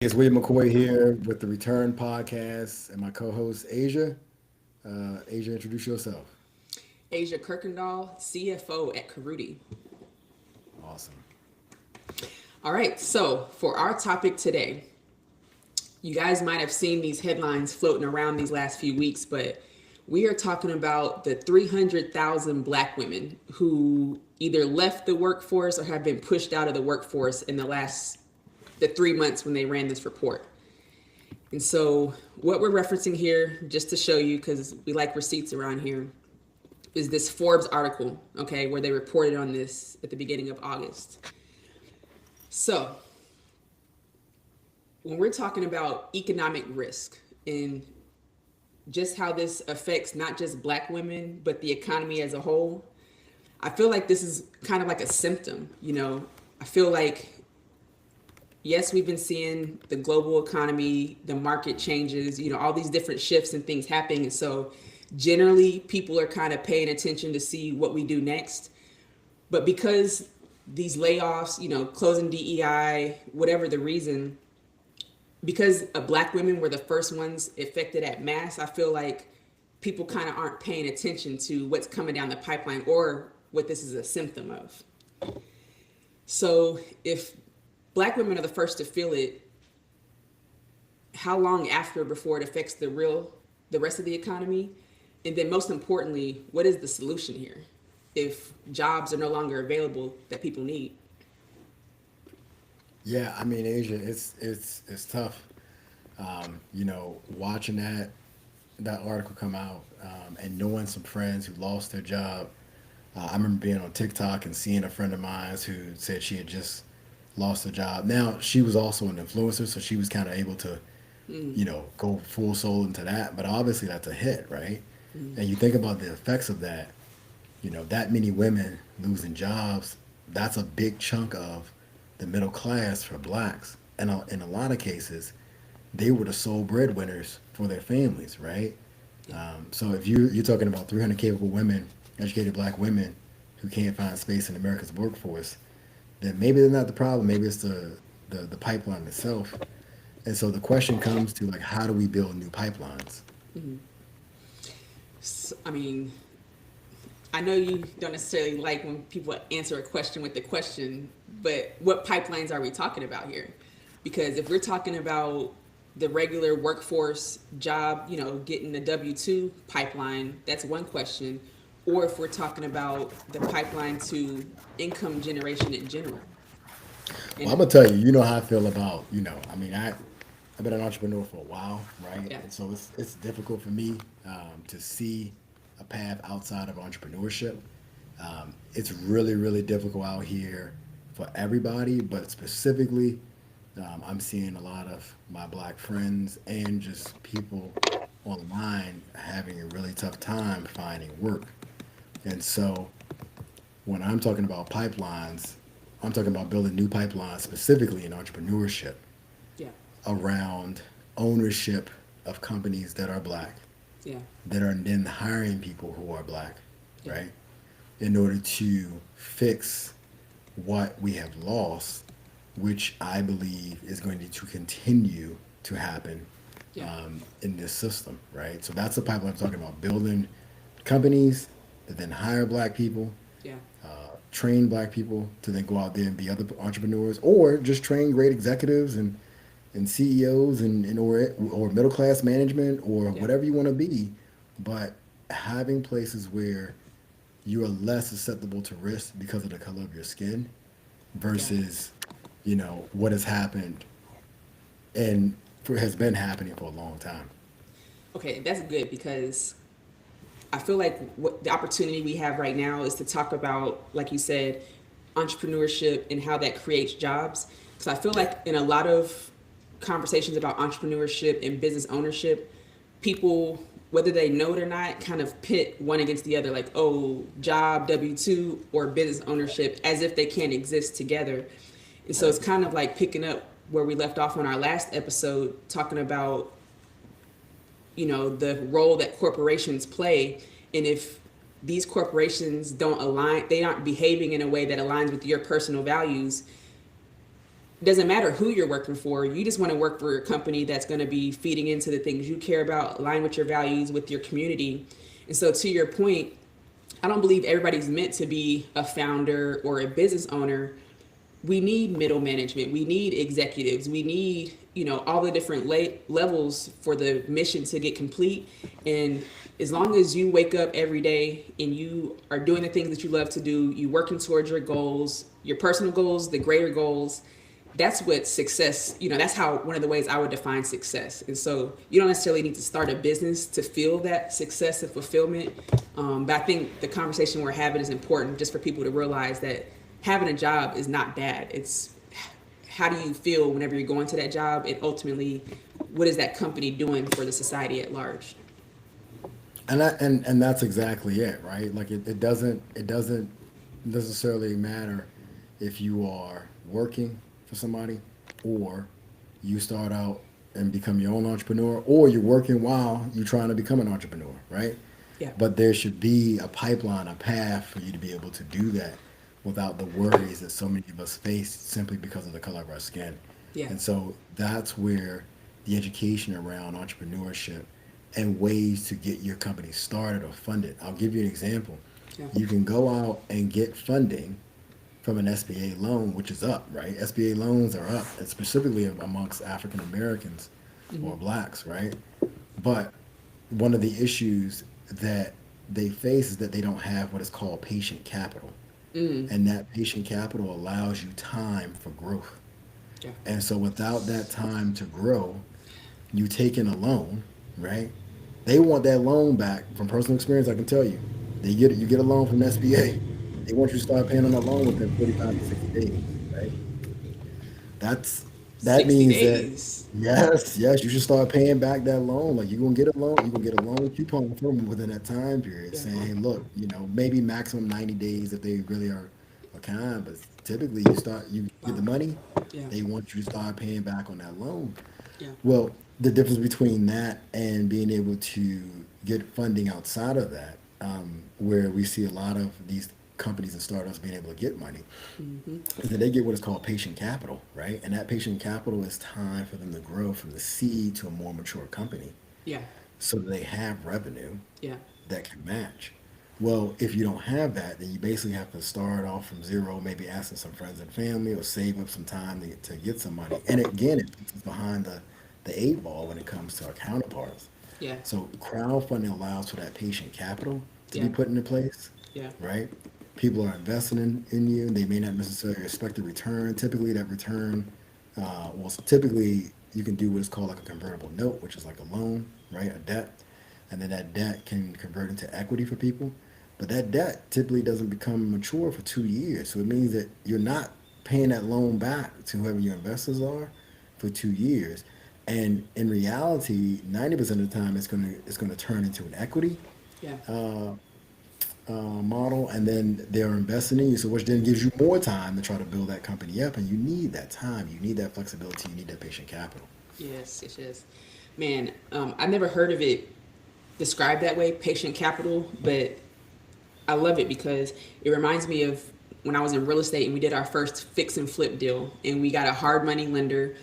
It's William McCoy here with the Return Podcast and my co-host Asia. Asia, introduce yourself. Asia Kirkendall, CFO at Karuti. Awesome. All right, so for our topic today, you guys might have seen these headlines floating around these last few weeks, but we are talking about the 300,000 Black women who either left the workforce or have been pushed out of the workforce in the 3 months when they ran this report. And so, what we're referencing here, just to show you, because we like receipts around here, is this Forbes article, okay, where they reported on this at the beginning of August. So, when we're talking about economic risk and just how this affects not just Black women, but the economy as a whole, I feel like this is kind of like a symptom. I feel like, yes, we've been seeing the global economy, the market changes, all these different shifts and things happening. And so generally people are kind of paying attention to see what we do next. But because these layoffs, closing DEI, whatever the reason, because Black women were the first ones affected at mass, I feel like people kind of aren't paying attention to what's coming down the pipeline or what this is a symptom of. So if Black women are the first to feel it, how long after before it affects the rest of the economy? And then most importantly, what is the solution here if jobs are no longer available that people need? Yeah, I mean, Asia, it's tough. Watching that article come out and knowing some friends who lost their job. I remember being on TikTok and seeing a friend of mine who said she had just lost her job. Now she was also an influencer, so she was kind of able to, go full soul into that. But obviously that's a hit, right? And you think about the effects of that. That many women losing jobs. That's a big chunk of the middle class for blacks, and in a lot of cases, they were the sole breadwinners for their families, right? So if you're talking about 300 capable women, educated black women who can't find space in America's workforce, then maybe they're not the problem. Maybe it's the pipeline itself. And so the question comes to like, how do we build new pipelines? So, I mean, I know you don't necessarily like when people answer a question with the question, but what pipelines are we talking about here? Because if we're talking about the regular workforce job, getting the W-2 pipeline, that's one question. Or if we're talking about the pipeline to income generation in general. Well, And I'm gonna tell you, you know how I feel about, I mean, I've been an entrepreneur for a while, right? yeah, And so it's difficult for me to see a path outside of entrepreneurship. It's really, really difficult out here for everybody, but specifically, I'm seeing a lot of my black friends and just people online having a really tough time finding work. And so when I'm talking about pipelines, I'm talking about building new pipelines specifically in entrepreneurship yeah, around ownership of companies that are black, yeah, that are then hiring people who are black, yeah, right? In order to fix what we have lost, which I believe is going to continue to happen yeah, in this system, right? So that's the pipeline I'm talking about, building companies that then hire black people, yeah, train black people to then go out there and be other entrepreneurs, or just train great executives and CEOs or middle class management or yeah, whatever you want to be, but having places where you are less susceptible to risk because of the color of your skin yeah. versus what has happened and has been happening for a long time. Okay, that's good because I feel like what the opportunity we have right now is to talk about, like you said, entrepreneurship and how that creates jobs. So I feel Yeah. like in a lot of conversations about entrepreneurship and business ownership, people, whether they know it or not, kind of pit one against the other, like, oh, job, W-2, or business ownership, as if they can't exist together. And so Right. it's kind of like picking up where we left off on our last episode, talking about the role that corporations play, and if these corporations don't align, they aren't behaving in a way that aligns with your personal values, doesn't matter who you're working for. You just want to work for a company that's going to be feeding into the things you care about, align with your values, with your community. And so, to your point, I don't believe everybody's meant to be a founder or a business owner. We need middle management. We need executives. We need, all the different levels for the mission to get complete. And as long as you wake up every day and you are doing the things that you love to do, you working towards your goals, your personal goals, the greater goals, that's what success, that's how one of the ways I would define success. And so you don't necessarily need to start a business to feel that success and fulfillment. But I think the conversation we're having is important just for people to realize that having a job is not bad. It's how do you feel whenever you're going to that job, and ultimately, what is that company doing for the society at large? And that's exactly it, right? Like it doesn't necessarily matter if you are working for somebody, or you start out and become your own entrepreneur, or you're working while you're trying to become an entrepreneur, right? Yeah. But there should be a pipeline, a path for you to be able to do that without the worries that so many of us face simply because of the color of our skin. Yeah. And so that's where the education around entrepreneurship and ways to get your company started or funded. I'll give you an example. Yeah. You can go out and get funding from an SBA loan, which is up, right? SBA loans are up, and specifically amongst African Americans or blacks, right? But one of the issues that they face is that they don't have what is called patient capital. And that patient capital allows you time for growth. Yeah. And so without that time to grow, you take in a loan, right? They want that loan back. From personal experience, I can tell you. You get a loan from SBA. They want you to start paying on that loan within 45 to 60 days, right? That 60 means that days. yes, you should start paying back that loan. Like you're gonna get a loan coupon from them within that time period, Yeah. saying, hey, look, maybe maximum 90 days if they really are kind, but typically you get Wow. the money, Yeah. they want you to start paying back on that loan. Yeah. Well, the difference between that and being able to get funding outside of that, where we see a lot of these companies and startups being able to get money, is that they get what is called patient capital, right? And that patient capital is time for them to grow from the seed to a more mature company Yeah. so that they have revenue Yeah. that can match. Well, if you don't have that, then you basically have to start off from zero, maybe asking some friends and family or save up some time to get some money. And again, it puts us behind the eight ball when it comes to our counterparts. Yeah. So crowdfunding allows for that patient capital to Yeah. be put into place, Yeah. right? People are investing in you. They may not necessarily expect a return. Typically, that return, typically you can do what is called like a convertible note, which is like a loan, right? A debt. And then that debt can convert into equity for people. But that debt typically doesn't become mature for 2 years. So it means that you're not paying that loan back to whoever your investors are for 2 years. And in reality, 90% of the time, it's gonna turn into an equity Yeah. model, and then they're investing in you. So which then gives you more time to try to build that company up. And you need that time, you need that flexibility, you need that patient capital. Yes. Yes. Yes. Man, I never heard of it described that way, patient capital, but I love it because it reminds me of when I was in real estate and we did our first fix and flip deal and we got a hard money lender.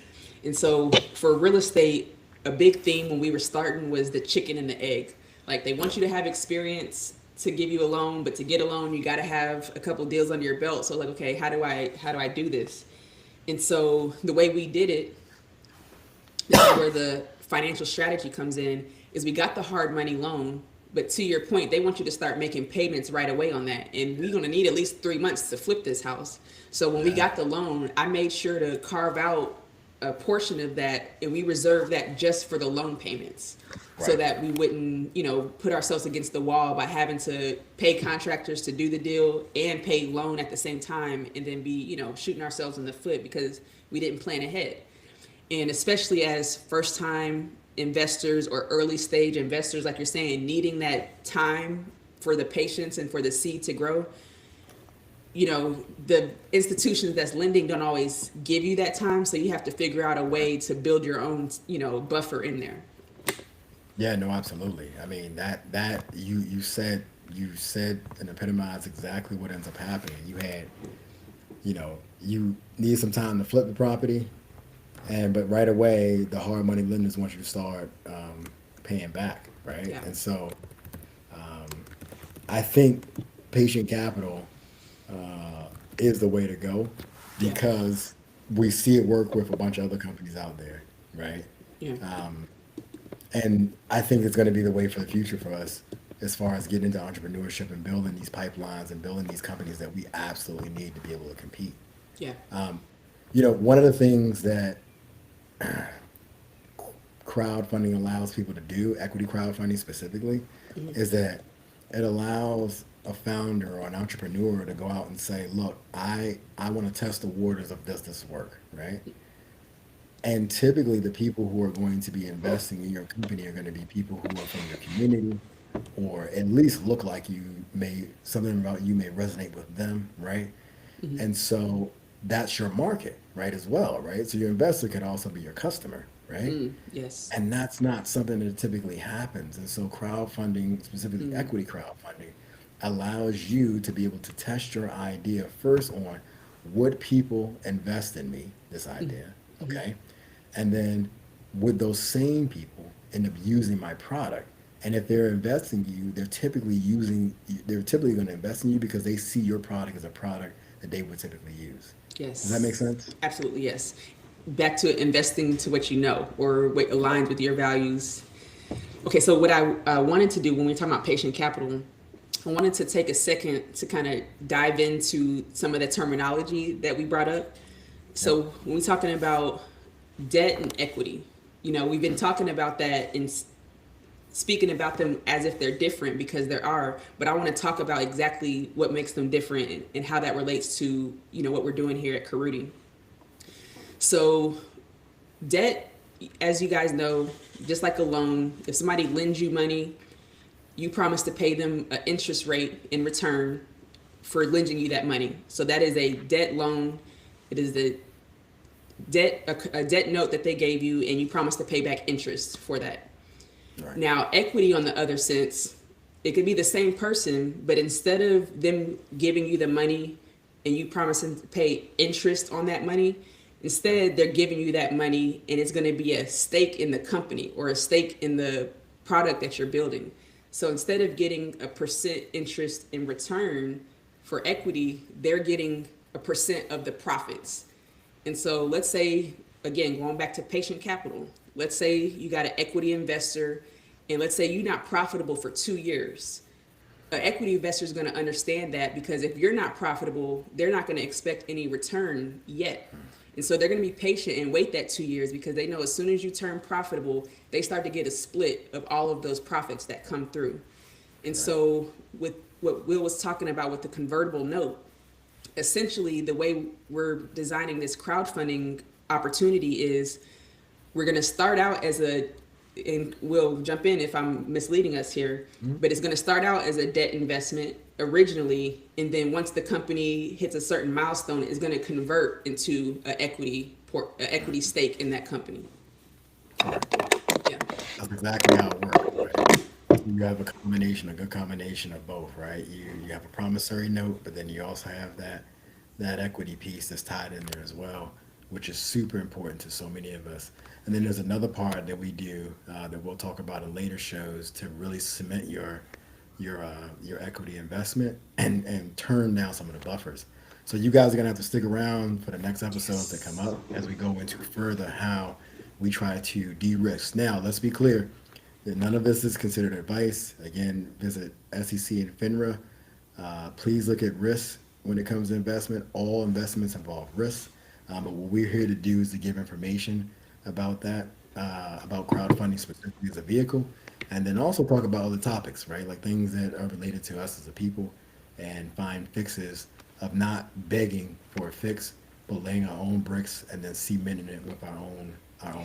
And so for real estate, a big theme when we were starting was the chicken and the egg. Like they want you to have experience to give you a loan, but to get a loan, you got to have a couple deals under your belt. So like, okay, how do I do this? And so the way we did it, this is where the financial strategy comes in, is we got the hard money loan, but to your point, they want you to start making payments right away on that, and we're going to need at least 3 months to flip this house. So when we Yeah. got the loan, I made sure to carve out a portion of that, and we reserved that just for the loan payments, so Right. that we wouldn't put ourselves against the wall by having to pay contractors to do the deal and pay loan at the same time, and then be shooting ourselves in the foot because we didn't plan ahead. And especially as first time investors or early stage investors, like you're saying, needing that time for the patience and for the seed to grow, the institutions that's lending don't always give you that time. So you have to figure out a way to build your own, buffer in there. Yeah, no, absolutely. I mean that you said and epitomized exactly what ends up happening. You had you need some time to flip the property, but right away the hard money lenders want you to start paying back, right? Yeah. And so I think patient capital is the way to go Yeah. because we see it work with a bunch of other companies out there, right? Yeah. And I think it's going to be the way for the future for us as far as getting into entrepreneurship and building these pipelines and building these companies that we absolutely need to be able to compete. Yeah. One of the things that crowdfunding allows people to do, equity crowdfunding specifically, is that it allows a founder or an entrepreneur to go out and say, look, I want to test the waters of does this work, right? And typically the people who are going to be investing in your company are going to be people who are from your community or at least look like something about you may resonate with them, right? And so that's your market, right, as well, right? So your investor could also be your customer, right? Yes. And that's not something that typically happens. And so crowdfunding, specifically Mm. equity crowdfunding, allows you to be able to test your idea first on would people invest in me, this idea, okay? And then would those same people end up using my product? And if they're investing in you, they're typically going to invest in you because they see your product as a product that they would typically use. Does that make Yes. sense? Absolutely. Yes. Back to investing to what you know or what aligns with your values. Okay. So what I wanted to do when we talk about patient capital, I wanted to take a second to kind of dive into some of the terminology that we brought up. Yep. So when we're talking about debt and equity, we've been talking about that and speaking about them as if they're different because there are, but I want to talk about exactly what makes them different and how that relates to, what we're doing here at Karuti. So debt, as you guys know, just like a loan, if somebody lends you money, you promise to pay them an interest rate in return for lending you that money. So that is a debt loan. It is the a debt note that they gave you, and you promise to pay back interest for that. Right. Now, equity on the other sense, it could be the same person, but instead of them giving you the money and you promising to pay interest on that money, instead they're giving you that money and it's going to be a stake in the company or a stake in the product that you're building. So instead of getting a percent interest in return for equity, they're getting a percent of the profits. And so let's say, again, going back to patient capital, let's say you got an equity investor and let's say you're not profitable for 2 years. An equity investor is going to understand that because if you're not profitable, they're not going to expect any return yet. And so they're going to be patient and wait that 2 years because they know as soon as you turn profitable, they start to get a split of all of those profits that come through. And so with what Will was talking about with the convertible note, essentially the way we're designing this crowdfunding opportunity is we're going to start out as and we'll jump in if I'm misleading us here, but it's going to start out as a debt investment originally, and then once the company hits a certain milestone, it's going to convert into an equity stake in that company. Yeah. That's exactly how it works, right? You have a good combination of both, right? You have a promissory note, but then you also have that equity piece that's tied in there as well, which is super important to so many of us. And then there's another part that we do that we'll talk about in later shows to really cement your equity investment and turn down some of the buffers. So you guys are gonna have to stick around for the next episodes that come up as we go into further how we try to de-risk. Now, let's be clear that none of this is considered advice. Again, visit SEC and FINRA. Please look at risk when it comes to investment. All investments involve risk. But what we're here to do is to give information about that, about crowdfunding specifically as a vehicle, and then also talk about other topics, right? Like things that are related to us as a people and find fixes of not begging for a fix, but laying our own bricks and then cementing it with our own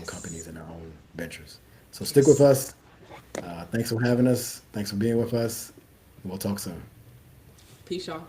companies and our own ventures. So stick with us. Thanks for having us. Thanks for being with us. We'll talk soon. Peace, y'all.